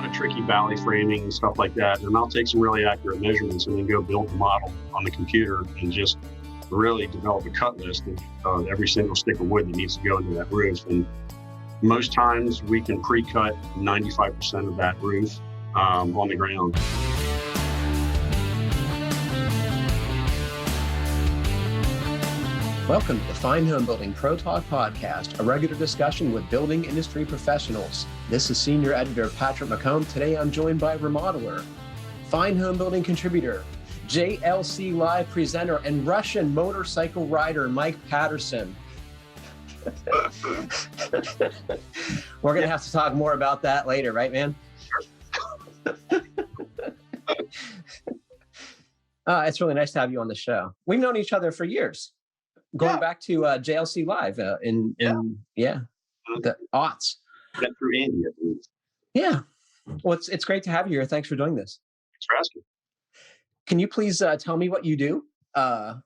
lot of tricky valley framing and stuff like that. And I'll take some really accurate measurements and then go build the model on the computer and just really develop a cut list of every single stick of wood that needs to go into that roof. And most times we can pre-cut 95% of that roof on the ground. Welcome to the Fine Homebuilding Pro Talk Podcast, a regular discussion with building industry professionals. This is Senior Editor Patrick McComb. Today I'm joined by Remodeler, Fine Homebuilding contributor, JLC Live presenter, and Russian motorcycle rider Mike Patterson. We're going to have to talk more about that later, right, man? Sure. It's really nice to have you on the show. We've known each other for years. Going back to JLC Live in the aughts. That through Andy, I believe. Yeah. Well, it's great to have you here. Thanks for doing this. Thanks for asking. Can you please tell me what you do?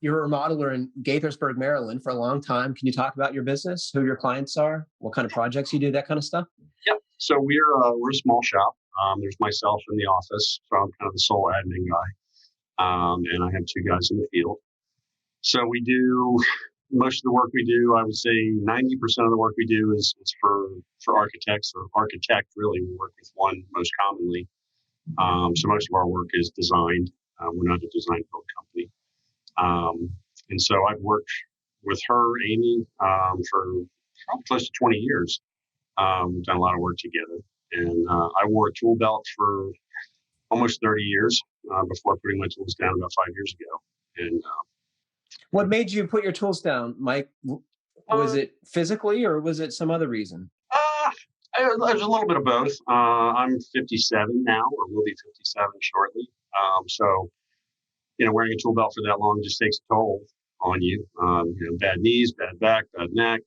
You're a remodeler in Gaithersburg, Maryland for a long time. Can you talk about your business, who your clients are, what kind of projects you do, that kind of stuff? Yep. So we're a small shop. There's myself in the office, so I'm kind of the sole admin guy. And I have two guys in the field. So we do most of the work we do. I would say 90% of the work we do is for architects or architect. Really, we work with one most commonly. So most of our work is designed. We're not a design build company. And so I've worked with her, Amy, for probably close to 20 years. We've done a lot of work together. And I wore a tool belt for almost 30 years before putting my tools down about 5 years ago. And what made you put your tools down, Mike? Was it physically or was it some other reason? There's a little bit of both. I'm 57 now, or will be 57 shortly. So, wearing a tool belt for that long just takes a toll on you. Bad knees, bad back, bad neck,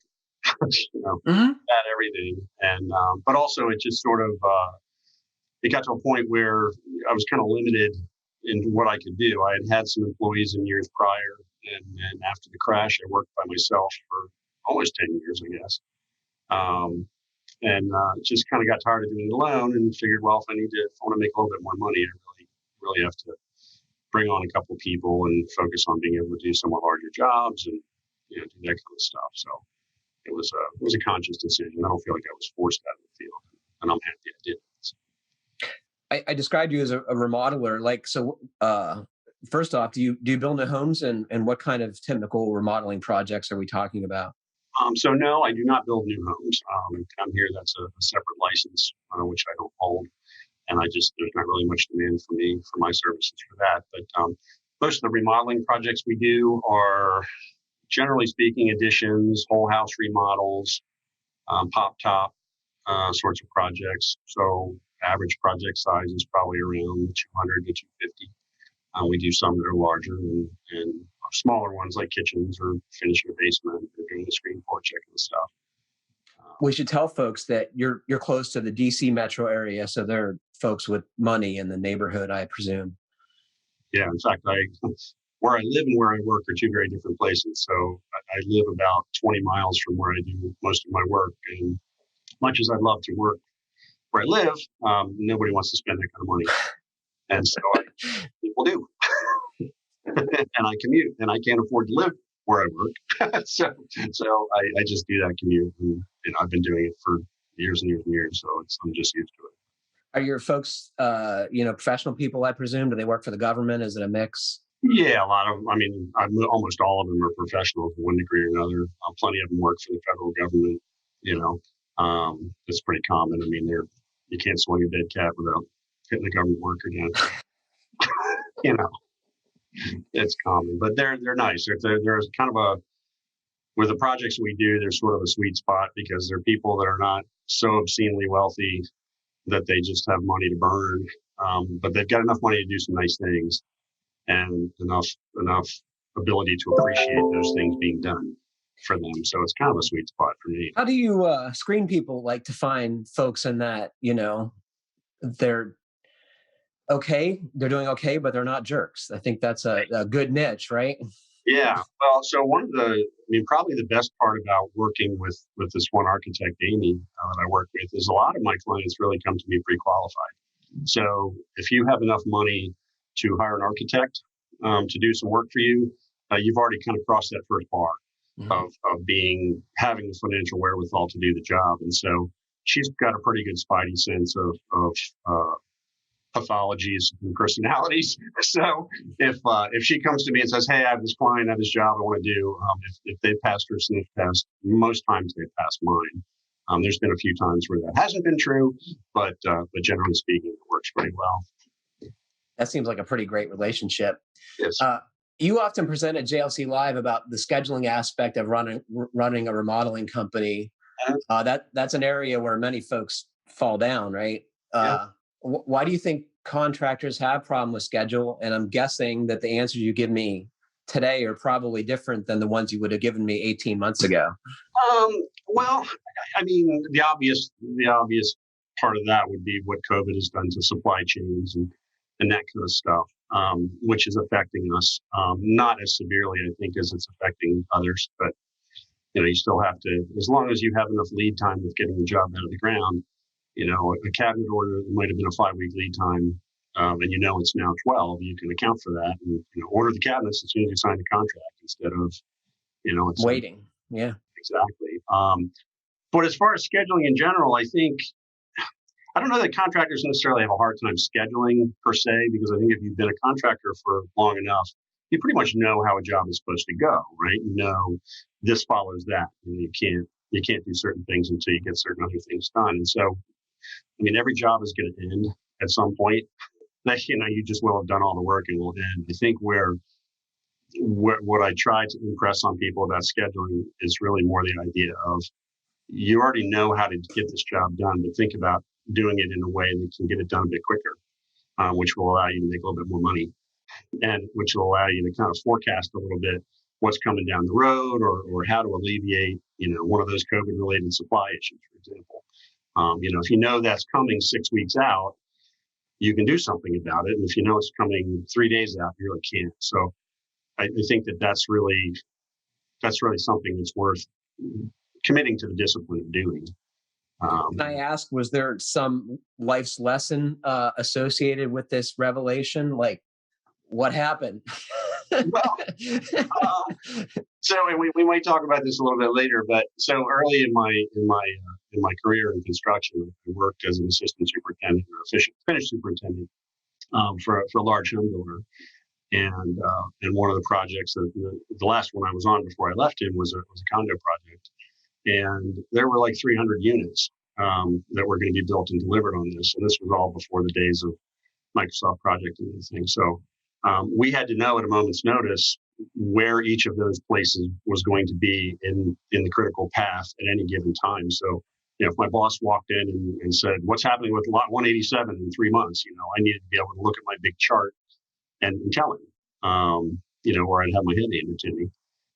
bad everything. And but also it just sort of it got to a point where I was kind of limited in what I could do. I had some employees in years prior. And then after the crash, I worked by myself for almost 10 years, I guess. And just kind of got tired of doing it alone and figured, well, if I want to make a little bit more money, I really have to bring on a couple of people and focus on being able to do some larger jobs and do that kind of stuff. So it was a conscious decision. I don't feel like I was forced out of the field, and I'm happy I did. So. I described you as a remodeler. First off, do you build new homes and what kind of typical remodeling projects are we talking about? So no, I do not build new homes. I'm here, that's a separate license, which I don't hold. And there's not really much demand for my services for that. But most of the remodeling projects we do are, generally speaking, additions, whole house remodels, pop top sorts of projects. So average project size is probably around 200 to 250. We do some that are larger and smaller ones like kitchens or finishing a basement or doing the screen porch, that kind of stuff. We should tell folks that you're close to the DC metro area, so there are folks with money in the neighborhood, I presume. Yeah, in fact, where I live and where I work are two very different places. So I live about 20 miles from where I do most of my work. And much as I'd love to work where I live, nobody wants to spend that kind of money. And so people do. And I commute, and I can't afford to live where I work. so I just do that commute. And I've been doing it for years and years and years. So I'm just used to it. Are your folks, professional people, I presume? Do they work for the government? Is it a mix? Yeah, almost all of them are professionals to one degree or another. Plenty of them work for the federal government. It's pretty common. You can't swing a dead cat without hitting the government worker down. It's common, but they're nice. There's kind of with the projects we do, there's sort of a sweet spot because they're people that are not so obscenely wealthy that they just have money to burn, but they've got enough money to do some nice things and enough ability to appreciate those things being done for them. So it's kind of a sweet spot for me. How do you screen people like to find folks in that, they're okay, they're doing okay, but they're not jerks? I think that's a good niche, right? Yeah. Well, so probably the best part about working with this one architect, Amy, that I work with, is a lot of my clients really come to me pre-qualified. So if you have enough money to hire an architect to do some work for you, you've already kind of crossed that first bar of having the financial wherewithal to do the job. And so she's got a pretty good spidey sense of pathologies and personalities. So if she comes to me and says, "Hey, I have this client, I have this job I want to do," if they passed her sniff test, most times they pass mine. There's been a few times where that hasn't been true, but generally speaking, it works pretty well. That seems like a pretty great relationship. Yes. You often present at JLC Live about the scheduling aspect of running a remodeling company. That's an area where many folks fall down, right? Why do you think contractors have problem with schedule? And I'm guessing that the answers you give me today are probably different than the ones you would have given me 18 months ago. Well, I mean, the obvious part of that would be what COVID has done to supply chains and that kind of stuff, which is affecting us, not as severely, I think, as it's affecting others. But you still have to, as long as you have enough lead time with getting the job out of the ground. A cabinet order might have been a 5-week lead time, and it's now 12. You can account for that and order the cabinets as soon as you sign the contract instead of it's waiting. Yeah, exactly. But as far as scheduling in general, I don't know that contractors necessarily have a hard time scheduling per se, because I think if you've been a contractor for long enough, you pretty much know how a job is supposed to go, right? This follows that, and you can't do certain things until you get certain other things done. And so, every job is going to end at some point. That you just will have done all the work and will end. I think what I try to impress on people about scheduling is really more the idea of you already know how to get this job done, but think about doing it in a way that can get it done a bit quicker, which will allow you to make a little bit more money, and which will allow you to kind of forecast a little bit what's coming down the road, or how to alleviate, one of those COVID-related supply issues, for example. If you know that's coming 6 weeks out, you can do something about it. And if you know it's coming 3 days out, you really can't. So I think that's really something that's worth committing to the discipline of doing. Can I ask, was there some life's lesson associated with this revelation? Like, what happened? Well, so we might talk about this a little bit later, but so early in my career in construction, I worked as an assistant superintendent or finish superintendent for a large home builder, and one of the projects that the last one I was on before I left him was a condo project, and there were like 300 units that were going to be built and delivered on this, and this was all before the days of Microsoft Project and everything. So we had to know at a moment's notice where each of those places was going to be in the critical path at any given time. So, if my boss walked in and said, "What's happening with lot 187 in 3 months?" I needed to be able to look at my big chart and tell him, or I'd have my head handed to me.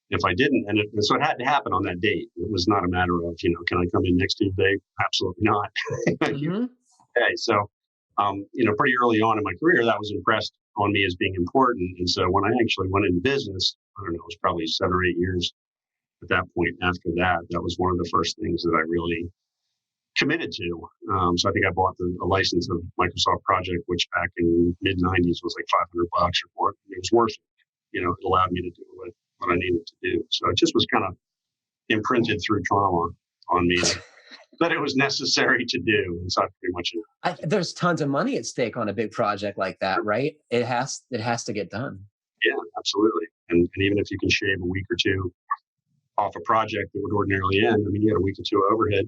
If I didn't, and so it had to happen on that date. It was not a matter of, can I come in next Tuesday? Absolutely not. Okay, so, pretty early on in my career, that was impressed on me as being important. And so when I actually went into business, I don't know, it was probably 7 or 8 years at that point. After that, that was one of the first things that I really committed to. So I think I bought a license of Microsoft Project, which back in mid 90s was like $500 for it. It was worth it. It allowed me to do what I needed to do. So it just was kind of imprinted through trauma on me that it was necessary to do. And so I pretty much. There's tons of money at stake on a big project like that, right? It has to get done. Yeah, absolutely. And even if you can shave a week or two off a project that would ordinarily end, you get a week or two overhead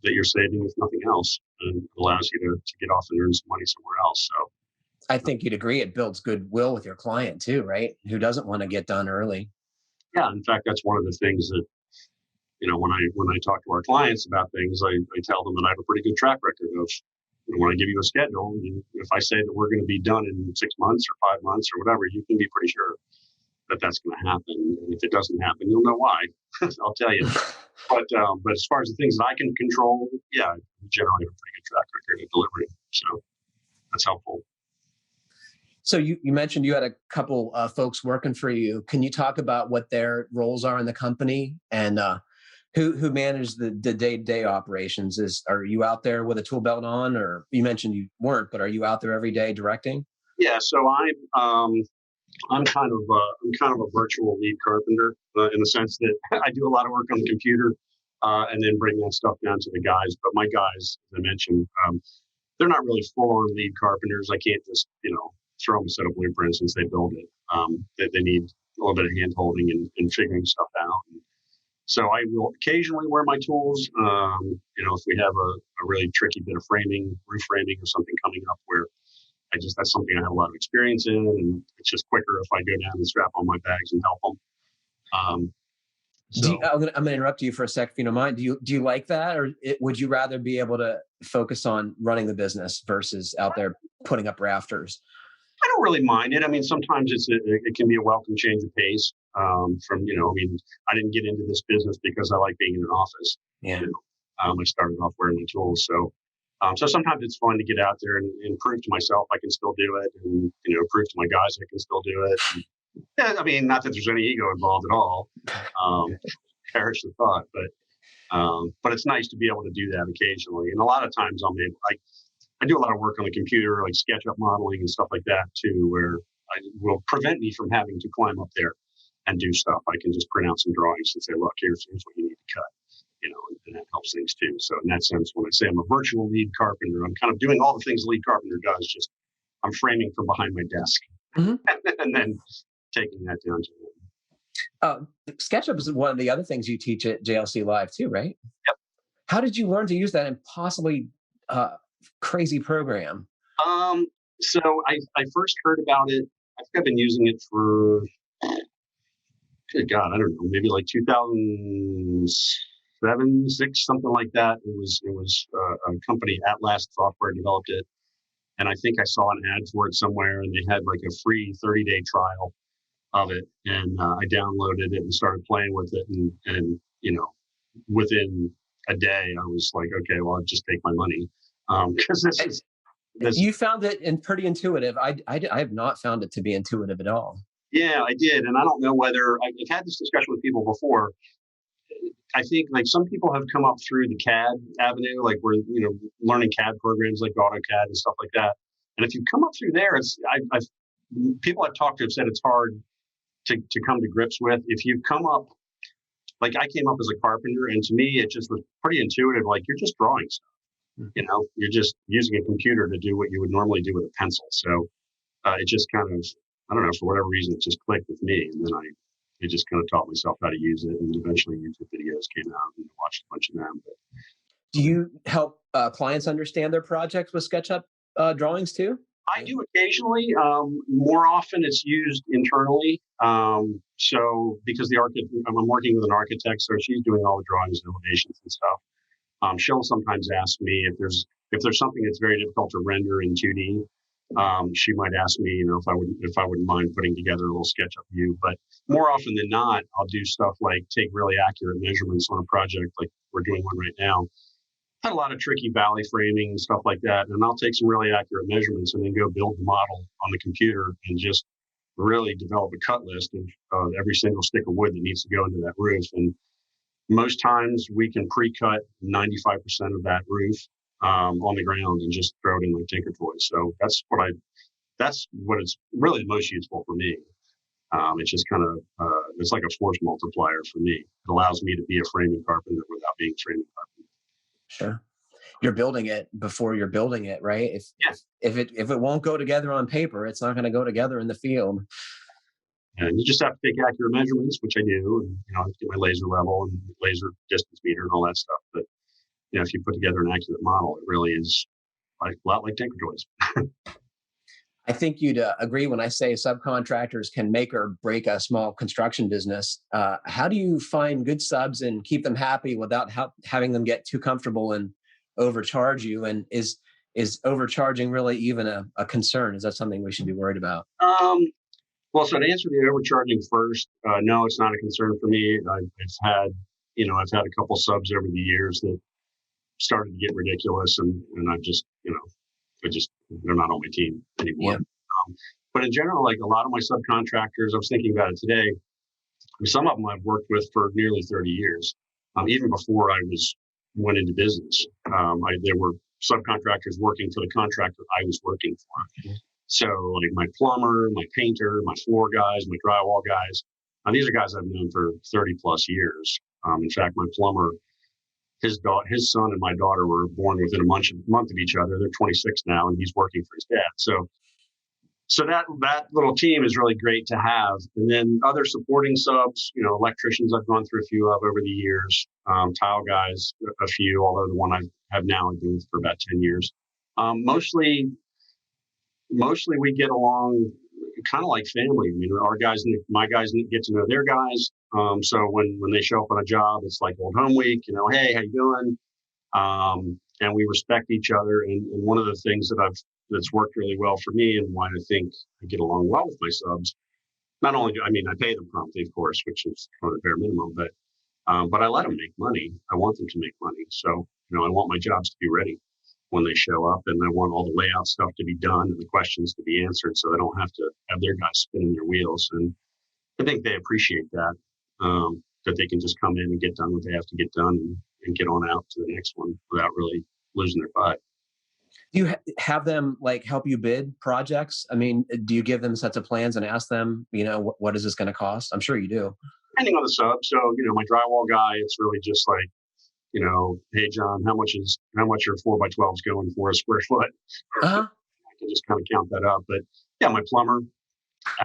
that you're saving if nothing else, and it allows you to get off and earn some money somewhere else. So I think you'd agree it builds goodwill with your client too, right? Who doesn't want to get done early? Yeah, in fact, that's one of the things that, when I talk to our clients about things, I tell them that I have a pretty good track record of, when I give you a schedule, if I say that we're going to be done in 6 months or 5 months or whatever, you can be pretty sure that that's going to happen. And if it doesn't happen, you'll know why. I'll tell you. But as far as the things that I can control, yeah, I generally have a pretty good track record of delivering. So that's helpful. So you mentioned you had a couple folks working for you. Can you talk about what their roles are in the company and who manages the day-to-day operations? Are you out there with a tool belt on, or you mentioned you weren't, but are you out there every day directing? Yeah, so I'm kind of a virtual lead carpenter in the sense that I do a lot of work on the computer and then bring that stuff down to the guys. But my guys, as I mentioned, they're not really full-on lead carpenters. I can't just throw them a set of blueprints and say build it. They need a little bit of hand holding and figuring stuff out. So I will occasionally wear my tools. If we have a really tricky bit of framing, roof framing or something coming up where that's something I have a lot of experience in, and it's just quicker if I go down and strap on my bags and help them. I'm going to interrupt you for a sec, if you don't mind. Do you like that, or would you rather be able to focus on running the business versus out there putting up rafters? I don't really mind it. I mean, sometimes it can be a welcome change of pace. I didn't get into this business because I like being in an office. Yeah. I started off wearing my tools, so sometimes it's fun to get out there and prove to myself I can still do it, and prove to my guys I can still do it. And, yeah, I mean, not that there's any ego involved at all. Perish the thought, but it's nice to be able to do that occasionally. And a lot of times I do a lot of work on the computer, like Sketchup modeling and stuff like that too, where it will prevent me from having to climb up there and do stuff. I can just print out some drawings and say, look, here's what you need to cut, and that helps things too. So in that sense, when I say I'm a virtual lead carpenter, I'm kind of doing all the things a lead carpenter does, just I'm framing from behind my desk and then taking that down to them. SketchUp is one of the other things you teach at JLC Live too, right? Yep. How did you learn to use that impossibly crazy program? So I first heard about it. I think I've been using it for, good God, I don't know, maybe like 2007, 6, something like that. It was a company, At Last Software, developed it. And I think I saw an ad for it somewhere, and they had like a free 30-day trial of it. And I downloaded it and started playing with it. And within a day, I was like, okay, well, I'll just take my money. Because this. You found it pretty intuitive. I have not found it to be intuitive at all. Yeah, I did. And I don't know whether I've had this discussion with people before. I think like some people have come up through the CAD avenue, like we're, learning CAD programs like AutoCAD and stuff like that. And if you come up through there, people I've talked to have said it's hard to come to grips with. If you come up, like I came up as a carpenter, and to me, it just was pretty intuitive. Like you're just drawing stuff. You're just using a computer to do what you would normally do with a pencil. So it just kind of, I don't know, for whatever reason, it just clicked with me. And then I just kind of taught myself how to use it. And then eventually YouTube videos came out and I watched a bunch of them. But, do you help clients understand their projects with SketchUp drawings too? I do occasionally. More often it's used internally. So because I'm working with an architect, so she's doing all the drawings and elevations and stuff. She'll sometimes ask me if there's something that's very difficult to render in 2D. She might ask me, if I wouldn't mind putting together a little SketchUp view. But more often than not, I'll do stuff like take really accurate measurements on a project, like we're doing one right now. Had a lot of tricky valley framing and stuff like that, and I'll take some really accurate measurements and then go build the model on the computer and just really develop a cut list of every single stick of wood that needs to go into that roof. And most times we can pre-cut 95% of that roof on the ground and just throw it in like Tinker Toys. So that's what it's really most useful for me. It's just kind of, it's like a force multiplier for me. It allows me to be a framing carpenter without being a framing carpenter. Sure. You're building it before you're building it, right? If it won't go together on paper, it's not going to go together in the field. And you just have to take accurate measurements, which I do, and I have to get my laser level and laser distance meter and all that stuff. But if you put together an accurate model, it really is a lot like Tinker Toys. I think you'd agree when I say subcontractors can make or break a small construction business. How do you find good subs and keep them happy without having them get too comfortable and overcharge you? And is overcharging really even a concern? Is that something we should be worried about? Well, so to answer the overcharging first, no, it's not a concern for me. I've had a couple subs over the years that started to get ridiculous, and I've just, they're not on my team anymore. Yeah. But in general, like a lot of my subcontractors, I was thinking about it today. Some of them I've worked with for nearly 30 years, even before I went into business. There were subcontractors working for the contractor I was working for. So like my plumber, my painter, my floor guys, my drywall guys, these are guys I've known for 30 plus years. In fact, my plumber, his son and my daughter were born within a month of each other. They're 26 now, and he's working for his dad. So that little team is really great to have. And then other supporting subs, electricians I've gone through a few of over the years, tile guys, a few, although the one I have now I've been with for about 10 years. Mostly we get along kind of like family. I mean, my guys get to know their guys. So when they show up on a job, it's like old home week, hey, how you doing? And we respect each other. And one of the things that's worked really well for me and why I think I get along well with my subs, not only I pay them promptly, of course, which is the bare minimum, but I let them make money. I want them to make money. So, I want my jobs to be ready when they show up, and I want all the layout stuff to be done and the questions to be answered so they don't have to have their guys spinning their wheels. And I think they appreciate that, that they can just come in and get done what they have to get done and get on out to the next one without really losing their butt. Do you have them help you bid projects? I mean, do you give them sets of plans and ask them, what is this going to cost? I'm sure you do. Depending on the sub. So, my drywall guy, it's really just like, hey, John, how much are 4x12s going for a square foot? Uh-huh. I can just kind of count that up. But yeah, my plumber,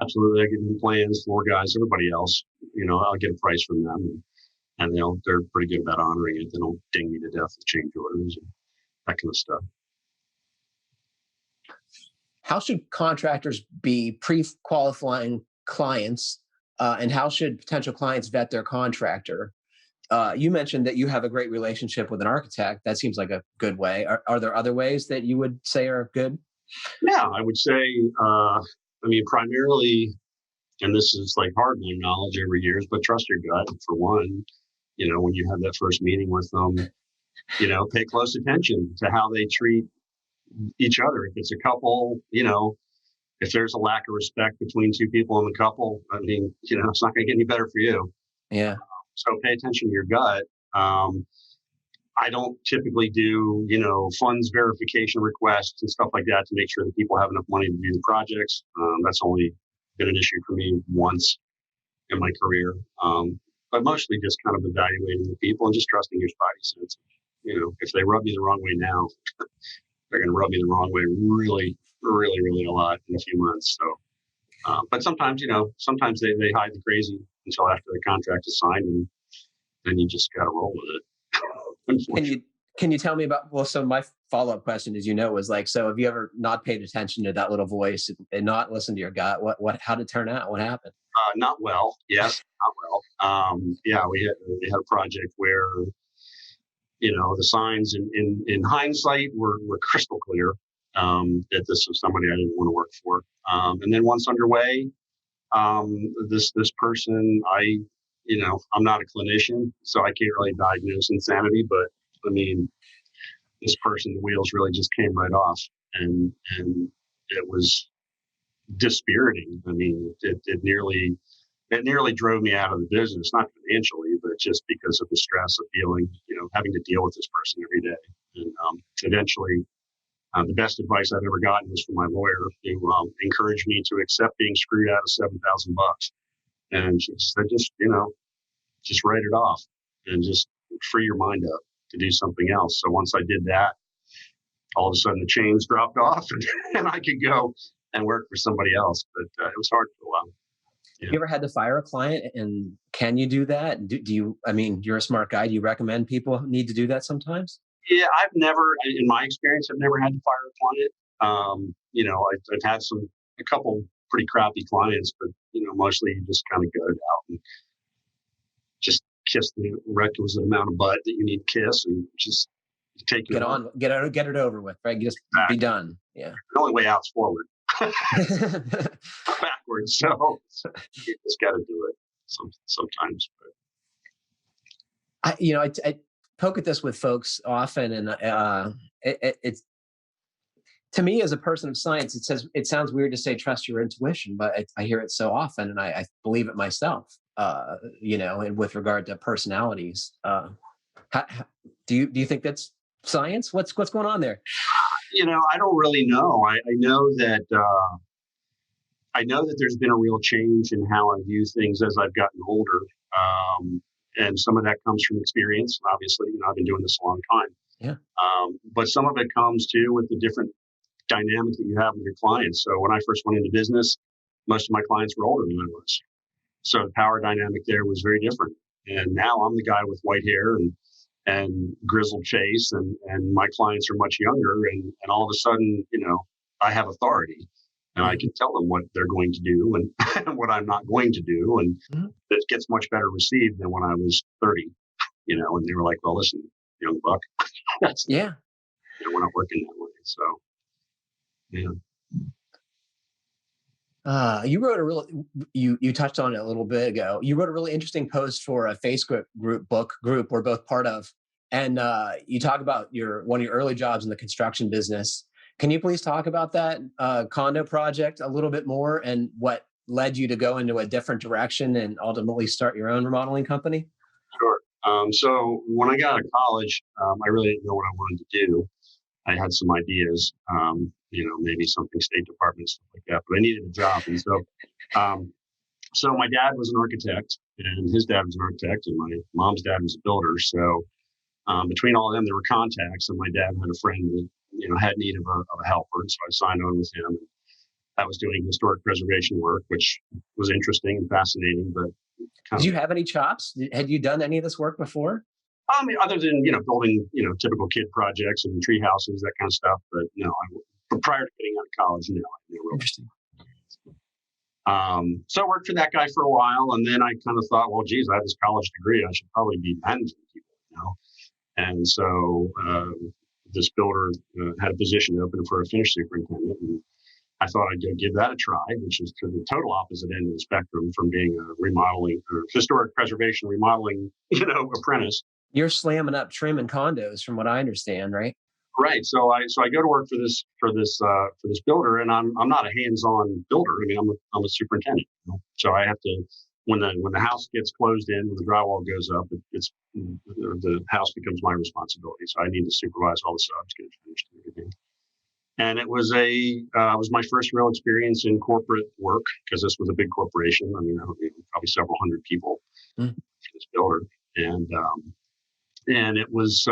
absolutely. I give them plans, floor guys, everybody else, I'll get a price from them, and they're pretty good about honoring it. They don't ding me to death with change orders and that kind of stuff. How should contractors be pre-qualifying clients, and how should potential clients vet their contractor? You mentioned that you have a great relationship with an architect. That seems like a good way. Are there other ways that you would say are good? Yeah, I would say, primarily, and this is like hard-won knowledge over years, but trust your gut for one. When you have that first meeting with them, pay close attention to how they treat each other. If it's a couple, if there's a lack of respect between two people in the couple, it's not going to get any better for you. Yeah. So pay attention to your gut. I don't typically do, funds verification requests and stuff like that to make sure that people have enough money to do the projects. That's only been an issue for me once in my career. But mostly just kind of evaluating the people and just trusting your spidey sense. If they rub me the wrong way now, they're going to rub me the wrong way really, really, really a lot in a few months. So, but sometimes, sometimes they hide the crazy until after the contract is signed, and then you just got to roll with it. Can you tell me about, so my follow-up question, as was so have you ever not paid attention to that little voice and not listened to your gut? How did it turn out? What happened? Not well. Yes, not well. Yeah, we had a project where, the signs in hindsight were crystal clear that this was somebody I didn't want to work for. And then once underway, this person, I'm not a clinician, so I can't really diagnose insanity, but this person, the wheels really just came right off, and it was dispiriting. It nearly drove me out of the business, not financially, but just because of the stress of having to deal with this person every day. And eventually, the best advice I've ever gotten was from my lawyer, who encouraged me to accept being screwed out of $7,000. And she said, just write it off and just free your mind up to do something else. So once I did that, all of a sudden the chains dropped off, and I could go and work for somebody else. But it was hard for a while. Yeah. You ever had to fire a client, and can you do that? Do you, you're a smart guy. Do you recommend people need to do that sometimes? Yeah, in my experience, I've never had to fire a client. I've had a couple pretty crappy clients, but, mostly you just kind of go out and just kiss the requisite amount of butt that you need to kiss, and just take it on. Get it over with, right? Just be done. Yeah. The only way out's forward. Backwards. So you just got to do it sometimes. But I poke at this with folks often, and it's To me, as a person of science, it sounds weird to say trust your intuition, but I hear it so often, and I believe it myself. And with regard to personalities, how, do you think that's science? What's going on there? I don't really know. I know that there's been a real change in how I view things as I've gotten older. And some of that comes from experience. Obviously, I've been doing this a long time. Yeah. But some of it comes too with the different dynamic that you have with your clients. So when I first went into business, most of my clients were older than I was. So the power dynamic there was very different. And now I'm the guy with white hair and grizzled face, and my clients are much younger. And all of a sudden, I have authority. And I can tell them what they're going to do and what I'm not going to do. And it gets much better received than when I was 30, and they were like, well, listen, young buck, that's, yeah, we're not working that way. So, yeah. You wrote you touched on it a little bit ago. You wrote a really interesting post for a Facebook book group we're both part of. And you talk about one of your early jobs in the construction business. Can you please talk about that condo project a little bit more and what led you to go into a different direction and ultimately start your own remodeling company? Sure. So when I got out of college, I really didn't know what I wanted to do. I had some ideas, maybe something State Department, stuff like that, but I needed a job. And so my dad was an architect and his dad was an architect and my mom's dad was a builder. So between all of them, there were contacts, and my dad had a friend that, had need of a helper. And so I signed on with him. I was doing historic preservation work, which was interesting and fascinating, but did you have any chops? Had you done any of this work before? Other than, building, typical kid projects and tree houses, that kind of stuff. But no, but prior to getting out of college, no. Interesting. So I worked for that guy for a while, and then I kind of thought, well, geez, I have this college degree. I should probably be managing people, And so this builder had a position open for a finish superintendent, and I thought I'd go give that a try, which is to the total opposite end of the spectrum from being a remodeling or historic preservation remodeling, apprentice. You're slamming up trim and condos, from what I understand, right? Right. So I go to work for this builder, and I'm not a hands-on builder. I mean, I'm a superintendent. So I have to, when the house gets closed in, when the drywall goes up, the house becomes my responsibility. So I need to supervise all the subs, get it finished, and everything. And it was was my first real experience in corporate work, because this was a big corporation. I mean, probably several hundred people for this builder, and it was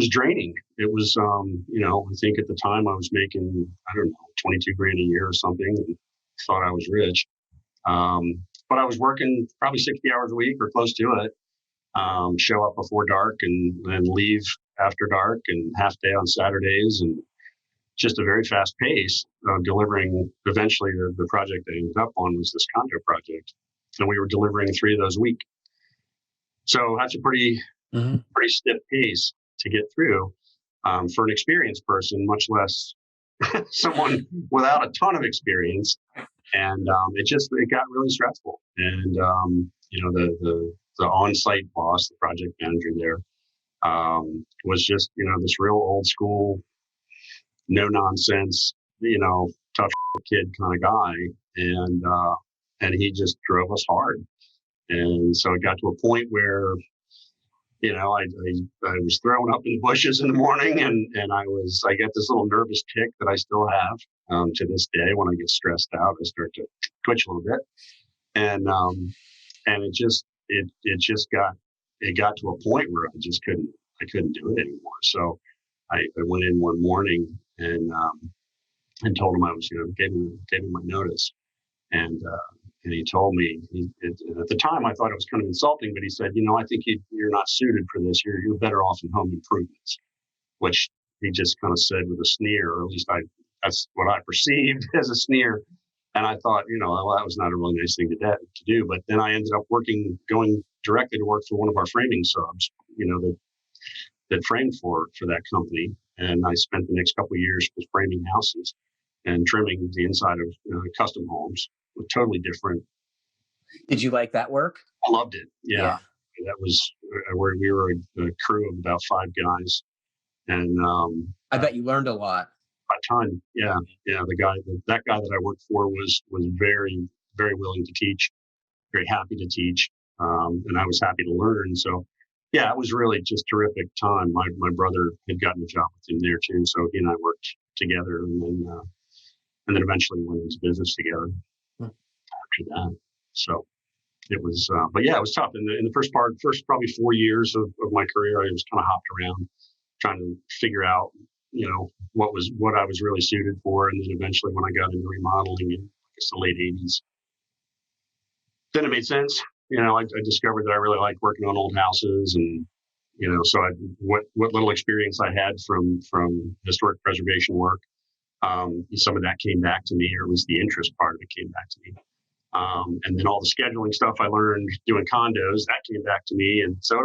draining. It was, I think at the time I was making, I don't know, 22 grand a year or something, and thought I was rich. But I was working probably 60 hours a week or close to it. Show up before dark and then leave after dark, and half day on Saturdays, and just a very fast pace of delivering. Eventually the project I ended up on was this condo project, and we were delivering 3 of those a week. So that's a pretty stiff pace to get through for an experienced person, much less someone without a ton of experience. And it got really stressful. And the on-site boss, the project manager there, was just this real old school, no nonsense, tough kid kind of guy, and he just drove us hard. And so it got to a point where I was thrown up in the bushes in the morning, and I get this little nervous tick that I still have to this day. When I get stressed out, I start to twitch a little bit, and it got to a point where I couldn't do it anymore. So I went in one morning and told him I was gave him my notice, and he told me, at the time I thought it was kind of insulting, but he said, I think you're not suited for this. You're better off in home improvements, which he just kind of said with a sneer, or at least that's what I perceived as a sneer. And I thought, well, that was not a really nice thing to do. But then I ended up going directly to work for one of our framing subs, that framed for that company. And I spent the next couple of years just framing houses and trimming the inside of custom homes. Totally different. Did you like that work? I loved it. Yeah. That was where we were a crew of about 5 guys. And I bet you learned a lot. A ton. Yeah. Yeah. That guy that I worked for was very, very willing to teach, very happy to teach. And I was happy to learn. So yeah, it was really just terrific time. My brother had gotten a job with him there too. So he and I worked together, and then eventually went into business together after that. So it was, but yeah, it was tough. In the first probably 4 years of my career, I was kind of hopped around trying to figure out, what I was really suited for. And then eventually when I got into remodeling in the late 80s, then it made sense. I discovered that I really liked working on old houses, and so what little experience I had from historic preservation work, some of that came back to me, or at least the interest part of it came back to me. And then all the scheduling stuff I learned doing condos, that came back to me, and so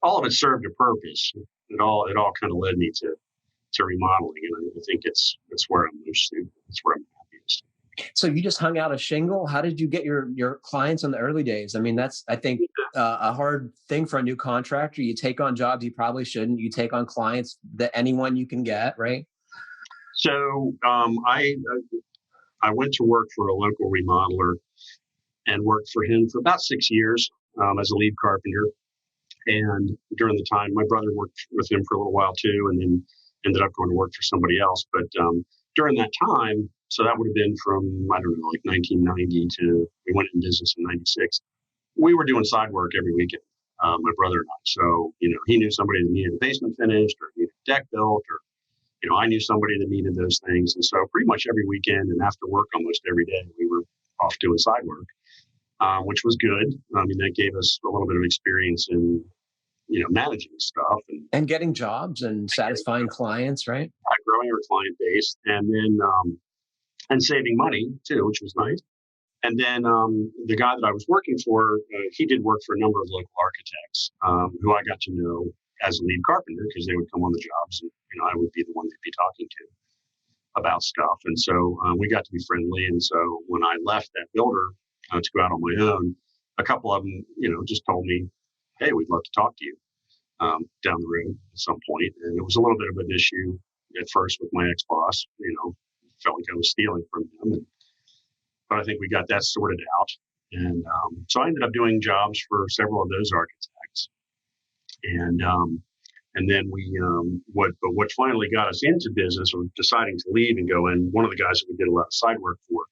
all of it served a purpose. It all kind of led me to remodeling, and I think it's where I'm most suited. It's where I'm happiest. So you just hung out a shingle? How did you get your clients in the early days? I mean, that's, I think, a hard thing for a new contractor. You take on jobs you probably shouldn't. You take on clients that anyone you can get, right? So I went to work for a local remodeler and worked for him for about 6 years as a lead carpenter. And during the time, my brother worked with him for a little while too, and then ended up going to work for somebody else. But during that time, so that would have been from, I don't know, like 1990 to, we went in business in 96. We were doing side work every weekend, my brother and I. So, he knew somebody that needed a basement finished or needed a deck built, or, I knew somebody that needed those things. And so pretty much every weekend and after work almost every day, we were off doing side work, which was good. I mean, that gave us a little bit of experience in, managing stuff and getting jobs and satisfying clients, right? Growing our client base, and then and saving money too, which was nice. And then the guy that I was working for, he did work for a number of local architects who I got to know as a lead carpenter, because they would come on the jobs, and I would be the one they'd be talking to about stuff. And so we got to be friendly. And so when I left that builder to go out on my own, a couple of them, just told me, "Hey, we'd love to talk to you down the road at some point." And it was a little bit of an issue at first with my ex-boss. Felt like I was stealing from him, but I think we got that sorted out. And so I ended up doing jobs for several of those architects. And then what finally got us into business, or deciding to leave and go in, one of the guys that we did a lot of side work for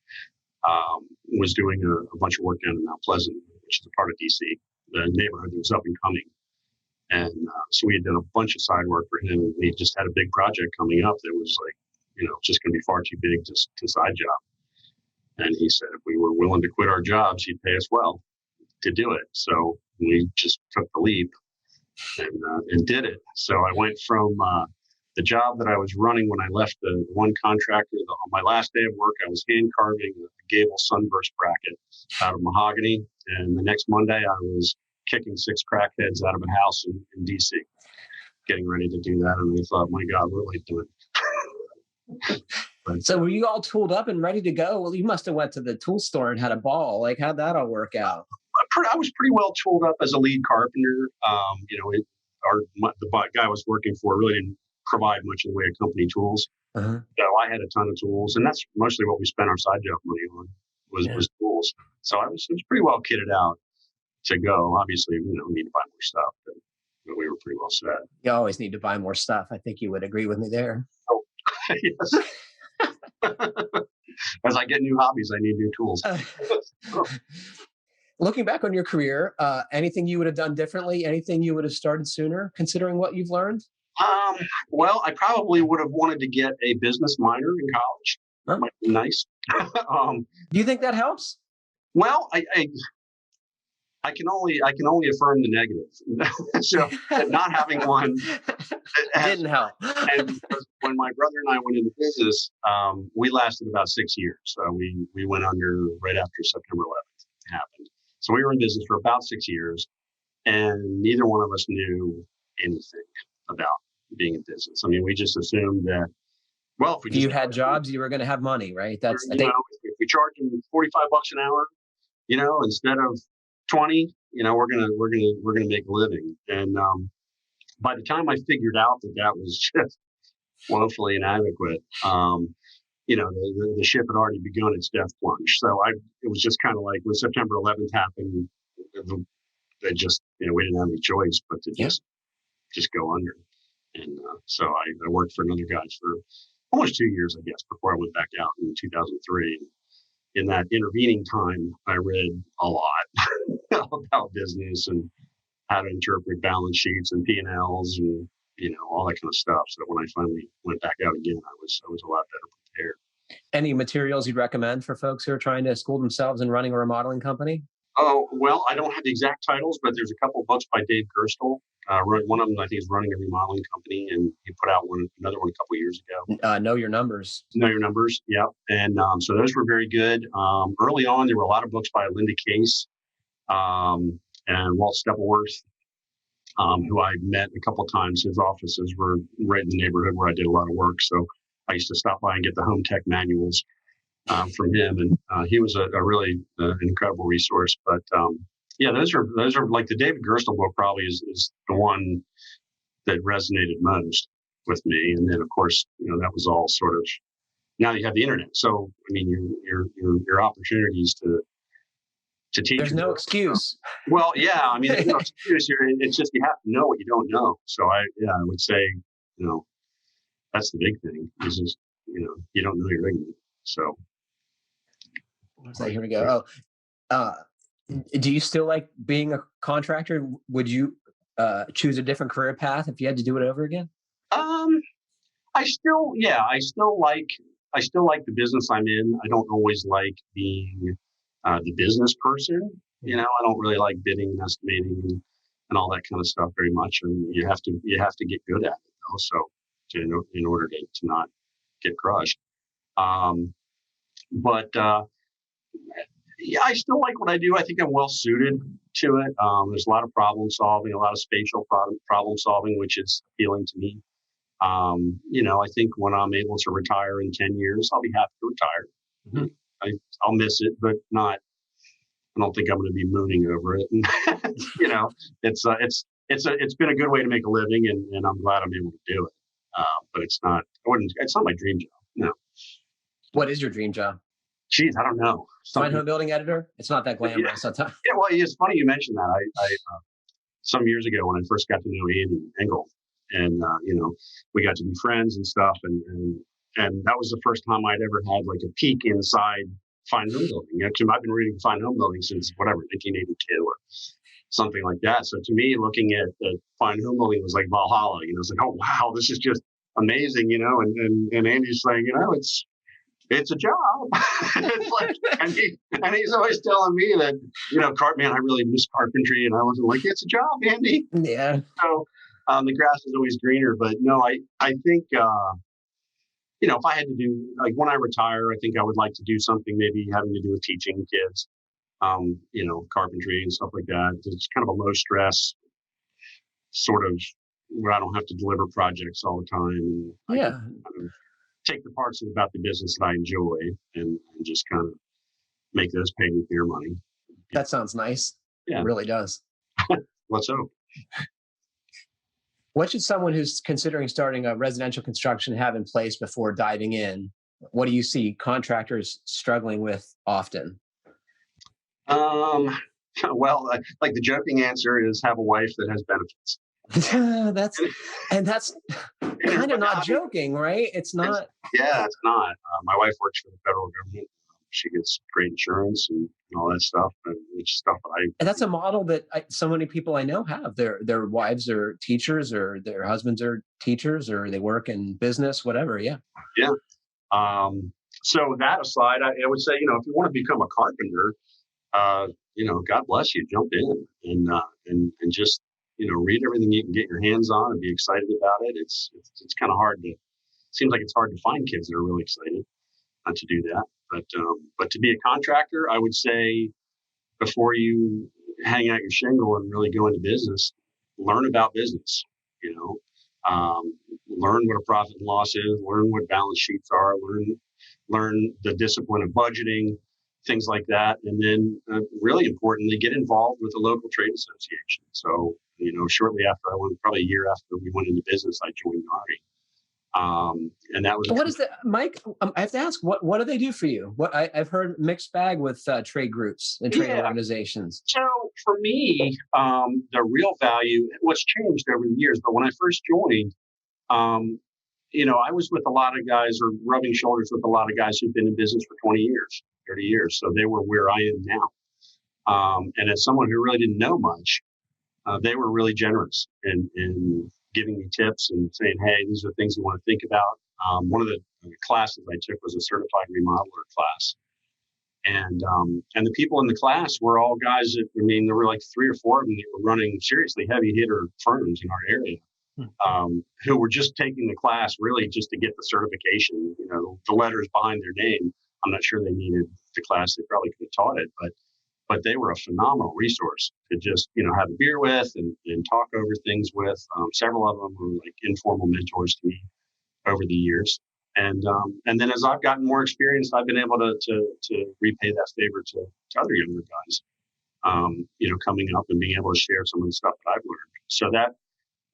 was doing a bunch of work down in Mount Pleasant, which is a part of DC, the neighborhood that was up and coming. And so we had done a bunch of side work for him, and he just had a big project coming up that was like, just going to be far too big to side job. And he said if we were willing to quit our jobs, he'd pay us well to do it. So we just took the leap and did it. So I went from the job that I was running when I left the one contractor. On my last day of work, I was hand carving a gable sunburst bracket out of mahogany. And the next Monday, I was kicking 6 crackheads out of a house in DC, getting ready to do that. And I thought, my God, we're late doing it. So were you all tooled up and ready to go? Well, you must have went to the tool store and had a ball. Like, how'd that all work out? I was pretty well tooled up as a lead carpenter. The guy I was working for really didn't provide much in the way of company tools. Uh-huh. So I had a ton of tools, and that's mostly what we spent our side job money on was tools. So it was pretty well kitted out to go. Obviously, we need to buy more stuff, but we were pretty well set. You always need to buy more stuff. I think you would agree with me there. Oh, yes. As I get new hobbies, I need new tools. Looking back on your career, anything you would have done differently? Anything you would have started sooner, considering what you've learned? Well, I probably would have wanted to get a business minor in college. Huh? Might be nice. Do you think that helps? Well, I can only affirm the negative. So not having one didn't help. And because when my brother and I went into business, we lasted about 6 years. So we went under right after September 11th happened. So we were in business for about 6 years, and neither one of us knew anything about being in business. I mean, we just assumed that, well, if you had jobs, you were going to have money, right? That's if we charge them $45 an hour, instead of 20, we're gonna make a living. And by the time I figured out that was just woefully inadequate. The ship had already begun its death plunge. So it was just kind of like when September 11th happened, they just, we didn't have any choice but to just go under. And so I worked for another guy for almost 2 years, I guess, before I went back out in 2003. In that intervening time, I read a lot about business and how to interpret balance sheets and P&Ls and, all that kind of stuff. So when I finally went back out again, I was a lot better prepared. Any materials you'd recommend for folks who are trying to school themselves in running a remodeling company? Oh, well, I don't have the exact titles, but there's a couple of books by Dave Gerstle. One of them, I think, is running a remodeling company, and he put out another one a couple of years ago. Know Your Numbers. Know Your Numbers, yep. And so those were very good. Early on, there were a lot of books by Linda Case and Walt Steppenworth, who I met a couple of times. His offices were right in the neighborhood where I did a lot of work, so I used to stop by and get the home tech manuals from him, and he was a really incredible resource. But those are like the David Gerstle book probably is the one that resonated most with me. And then of course, that was all sort of, now you have the internet, so I mean your opportunities to teach. There's no excuse. Well, yeah, I mean, there's no excuse here. It's just you have to know what you don't know. So I would say, that's the big thing. Is just you don't know you're ignorant. So. Here we go. Do you still like being a contractor? Would you choose a different career path if you had to do it over again? I still like the business I'm in. I don't always like being the business person. I don't really like bidding and estimating and all that kind of stuff very much. And you have to get good at it also in order to not get crushed. But I still like what I do. I think I'm well suited to it. There's a lot of problem solving, a lot of spatial problem solving, which is appealing to me. I think when I'm able to retire in 10 years, I'll be happy to retire. Mm-hmm. I'll miss it, but not. I don't think I'm going to be mooning over it. It's been a good way to make a living, and I'm glad I'm able to do it. But it's not my dream job. No. What is your dream job? Geez, I don't know. Fine Homebuilding editor? It's not that glamorous. Yeah, well, it's funny you mentioned that. I some years ago when I first got to know Andy Engel, and we got to be friends and stuff, and that was the first time I'd ever had like a peek inside Fine Homebuilding. I've been reading Fine Homebuilding since 1982 or something like that. So to me, looking at Fine Homebuilding was like Valhalla. It's like, oh wow, this is just amazing. And Andy's saying, it's a job. It's like, and he's always telling me that, man, I really miss carpentry. And I wasn't like, it's a job, Andy. Yeah. So the grass is always greener. But no, I think, if I had to do, like when I retire, I think I would like to do something maybe having to do with teaching kids, carpentry and stuff like that. It's kind of a low stress sort of where I don't have to deliver projects all the time. Yeah. I can kind of take the parts about the business that I enjoy and just kind of make those pay me fair money. That sounds nice. Yeah. It really does. Let's hope. What should someone who's considering starting a residential construction have in place before diving in? What do you see contractors struggling with often? Well, like the joking answer is have a wife that has benefits. that's kind of not joking, right? It's not. It's not. My wife works for the federal government. She gets great insurance and all that stuff, and it's stuff that And that's a model that so many people I know have. Their wives are teachers, or their husbands are teachers, or they work in business, whatever. Yeah. Yeah. So that aside, I would say, if you want to become a carpenter, God bless you, jump in and just read everything you can get your hands on and be excited about it. It's kind of hard seems like it's hard to find kids that are really excited to do that. But to be a contractor, I would say before you hang out your shingle and really go into business, learn about business. Learn what a profit and loss is. Learn what balance sheets are. Learn the discipline of budgeting, things like that, and then really importantly, get involved with the local trade association. So shortly after probably a year after we went into business, I joined NARI. And that was What is that, Mike? I have to ask, what do they do for you? I've heard mixed bag with trade groups and trade organizations. So for me, the real value, what's changed over the years, but when I first joined, I was with a lot of guys or rubbing shoulders with a lot of guys who've been in business for 20 years, 30 years. So they were where I am now. And as someone who really didn't know much, they were really generous in giving me tips and saying, hey, these are things you want to think about. One of the classes I took was a certified remodeler class. And the people in the class were all guys that, there were like 3 or 4 of them that were running seriously heavy hitter firms in our area, who were just taking the class really just to get the certification, the letters behind their name. I'm not sure they needed the class. They probably could have taught it, but they were a phenomenal resource to just, have a beer with and talk over things with. Several of them were like informal mentors to me over the years. And then as I've gotten more experienced, I've been able to repay that favor to other younger guys, coming up and being able to share some of the stuff that I've learned. So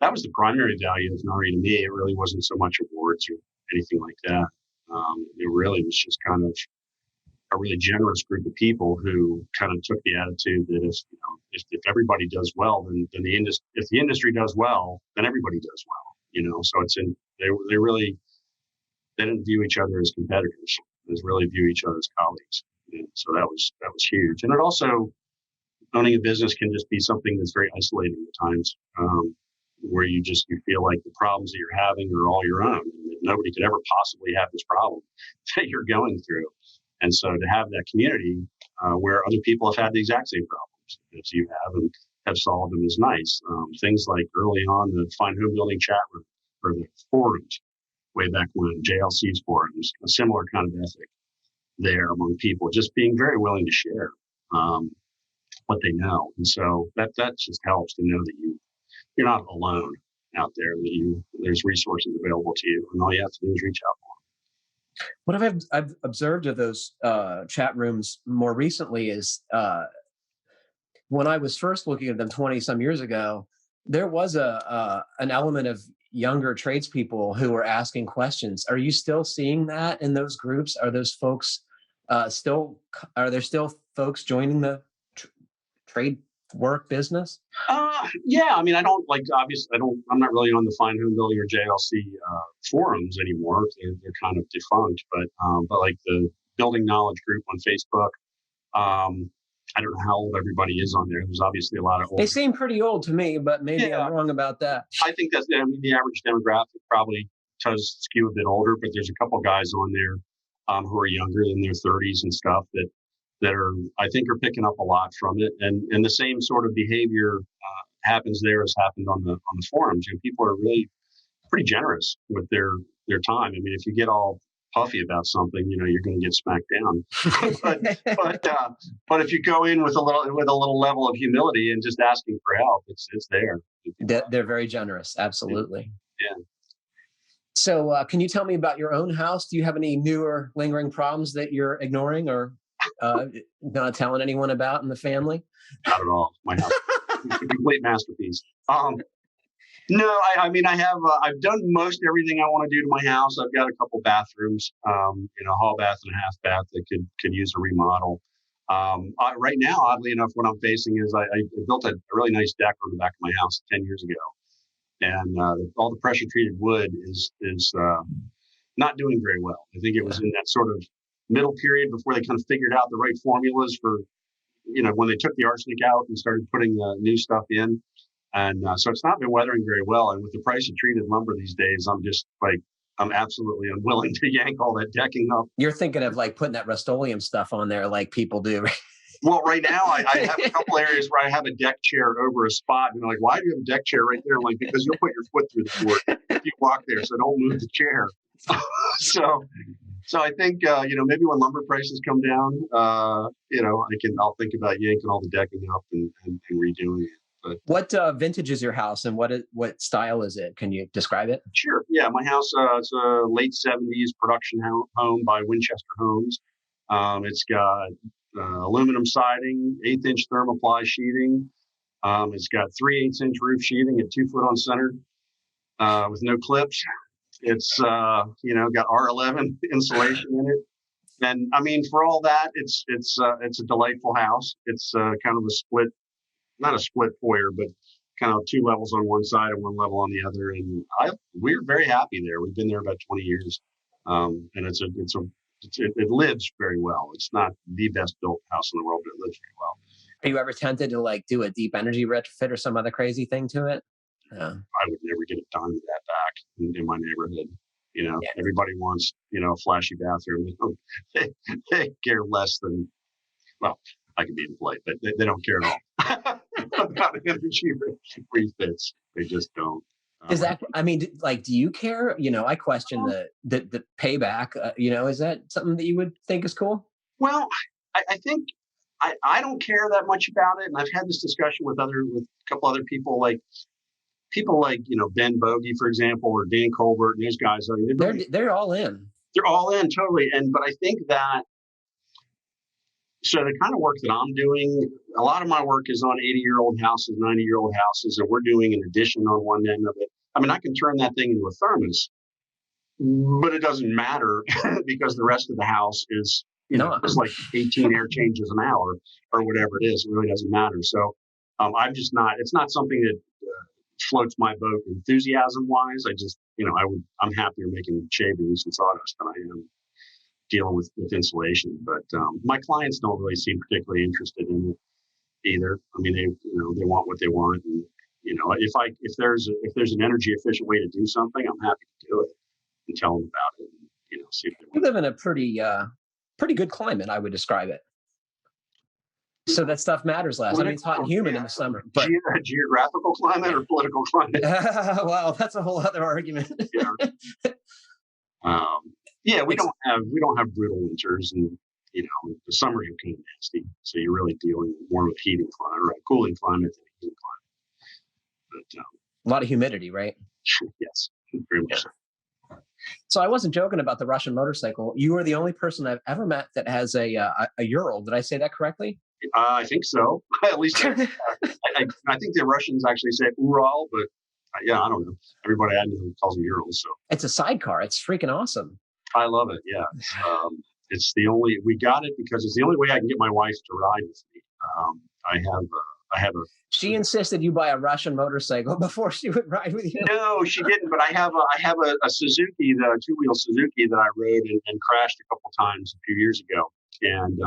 that was the primary value of NARI to me. It really wasn't so much awards or anything like that. It really was just kind of a really generous group of people who kind of took the attitude that if everybody does well, then the industry, if the industry does well, then everybody does well. So they didn't view each other as competitors. They really view each other as colleagues. And so that was huge. And it also, owning a business can just be something that's very isolating at times, where you feel like the problems that you're having are all your own. Nobody could ever possibly have this problem that you're going through. And so to have that community where other people have had the exact same problems as you have and have solved them is nice. Things like early on the Fine Homebuilding chat room or the forums, way back when, JLC's forums, a similar kind of ethic there among people, just being very willing to share what they know. And so that just helps to know that you're not alone out there, that there's resources available to you, and all you have to do is reach out for them. What I've observed of those chat rooms more recently is when I was first looking at them 20 some years ago, there was an element of younger tradespeople who were asking questions. Are you still seeing that in those groups? Are those folks are there still folks joining the trade work business? Yeah. I'm not really on the Fine Homebuilding or JLC forums anymore. They're kind of defunct, but like the building knowledge group on Facebook, I don't know how old everybody is on there. There's obviously a lot of old. They seem pretty old to me, but maybe I'm wrong about that. I think the average demographic probably does skew a bit older, but there's a couple guys on there who are younger, in their 30s and stuff that are, I think, are picking up a lot from it. And the same sort of behavior happens there as happened on the forums. People are really pretty generous with their time. If you get all puffy about something, you're going to get smacked down. but if you go in with a little level of humility and just asking for help, it's there. They're very generous. Absolutely. Yeah. So can you tell me about your own house? Do you have any newer lingering problems that you're ignoring or not telling anyone about in the family? Not at all. My house is a complete masterpiece. No, I've done most everything I want to do to my house. I've got a couple bathrooms, hall bath and a half bath that could use a remodel. Right now, oddly enough, what I'm facing is I built a really nice deck on the back of my house 10 years ago. And all the pressure treated wood is not doing very well. I think it was in that sort of middle period before they kind of figured out the right formulas for, when they took the arsenic out and started putting new stuff in. And so it's not been weathering very well. And with the price of treated lumber these days, I'm absolutely unwilling to yank all that decking up. You're thinking of like putting that Rust-Oleum stuff on there like people do. Well, right now I have a couple areas where I have a deck chair over a spot. And they're like, why do you have a deck chair right there? I'm like, because you'll put your foot through the board if you walk there. So don't move the chair. So I think, maybe when lumber prices come down, I'll think about yanking all the decking up and redoing it. But what vintage is your house and what style is it? Can you describe it? Sure. Yeah, my house it's a late 70s production home by Winchester Homes. It's got aluminum siding, 1/8-inch thermoply sheeting. It's got 3/8-inch roof sheeting at 2 foot on center with no clips. It's got R11 insulation in it. And I mean, for all that, it's a delightful house. It's kind of a split, not a split foyer, but kind of 2 levels on one side and 1 level on the other. And we're very happy there. We've been there about 20 years, and it lives very well. It's not the best built house in the world, but it lives very well. Are you ever tempted to like do a deep energy retrofit or some other crazy thing to it? I would never get it done with that back in my neighborhood. Everybody wants, a flashy bathroom. They care less than, well, I can be impolite, but they don't care at all about energy refits. They just don't. Is that, I mean, like, do you care? I question the payback, is that something that you would think is cool? Well, I think I don't care that much about it. And I've had this discussion with a couple other people, like Ben Bogey, for example, or Dan Colbert, and those guys. I mean, they're all in. They're all in, totally. But I think that, so the kind of work that I'm doing, a lot of my work is on 80-year-old houses, 90-year-old houses, and we're doing an addition on one end of it. I mean, I can turn that thing into a thermos, but it doesn't matter because the rest of the house is, it's like 18 air changes an hour or whatever it is. It really doesn't matter. So I'm just not, it's not something that floats my boat enthusiasm wise. I just, I'm happier making shavings and sawdust than I am dealing with insulation. But my clients don't really seem particularly interested in it either. I mean, they want what they want. And, if there's an energy efficient way to do something, I'm happy to do it and tell them about it. And, see if they want. We live in a pretty good climate, I would describe it. So that stuff matters less. I mean, it's hot and humid in the summer. But geographical climate or political climate? Well, that's a whole other argument. We don't have brutal winters, and the summers are kind of nasty. So you're really dealing more with heating climate or a cooling climate than a heating climate. But a lot of humidity, right? Yes, very much so. So I wasn't joking about the Russian motorcycle. You are the only person I've ever met that has a Ural. Did I say that correctly? I think so. At least I think the Russians actually say Ural, but I don't know. Everybody I know calls them Urals. So it's a sidecar. It's freaking awesome. I love it. Yeah, we got it because it's the only way I can get my wife to ride with me. I have a. She insisted you buy a Russian motorcycle before she would ride with you. No, she didn't. But I have a Suzuki, the 2-wheel Suzuki that I rode and crashed a couple times a few years ago, and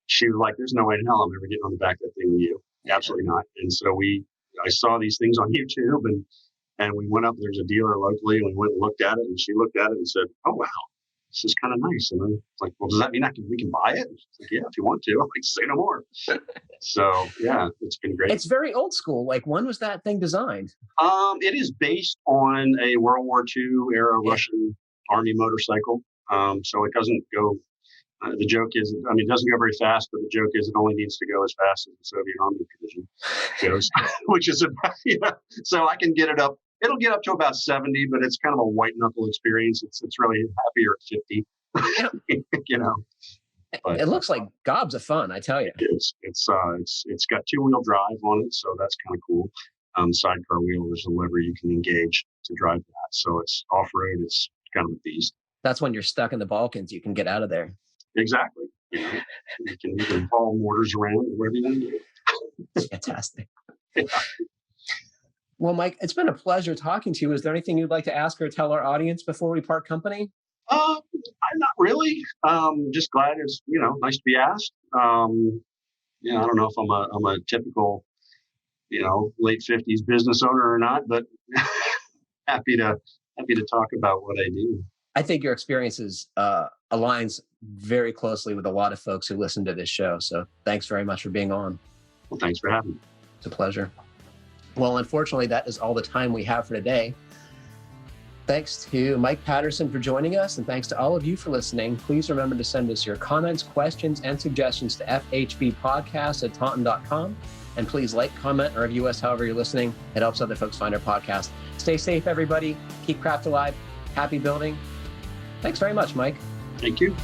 she was like, "There's no way in hell I'm ever getting on the back of that thing with you." Absolutely not. And so I saw these things on YouTube, and we went up. There's a dealer locally, and we went and looked at it, and she looked at it and said, "Oh wow, this is kind of nice." And then it's like, "Well, does that mean we can buy it?" She's like, "Yeah, if you want to." I'm like, "Say no more." So yeah, it's been great. It's very old school. Like, when was that thing designed? It is based on a World War II era Russian Army motorcycle. So it doesn't go. The joke is, it doesn't go very fast, but the joke is it only needs to go as fast as the Soviet Army division goes, which is about, so I can get it up. It'll get up to about 70, but it's kind of a white knuckle experience. It's really happier at 50, But, it looks like gobs of fun, I tell you. It's got 2-wheel drive on it, so that's kind of cool. Sidecar wheel, there's a lever you can engage to drive that. So it's off-road. It's kind of a beast. That's when you're stuck in the Balkans. You can get out of there. Exactly. You can follow mortars around wherever you want to do. Fantastic. Yeah. Well, Mike, it's been a pleasure talking to you. Is there anything you'd like to ask or tell our audience before we part company? I'm not really. Just glad it's nice to be asked. I don't know if I'm a typical late 50s business owner or not, but happy to talk about what I do. I think your experiences aligns very closely with a lot of folks who listen to this show. So thanks very much for being on. Well, thanks for having me. It's a pleasure. Well, unfortunately, that is all the time we have for today. Thanks to Mike Patterson for joining us, and thanks to all of you for listening. Please remember to send us your comments, questions, and suggestions to fhbpodcast@taunton.com. And please like, comment, or review us however you're listening. It helps other folks find our podcast. Stay safe, everybody. Keep craft alive. Happy building. Thanks very much, Mike. Thank you.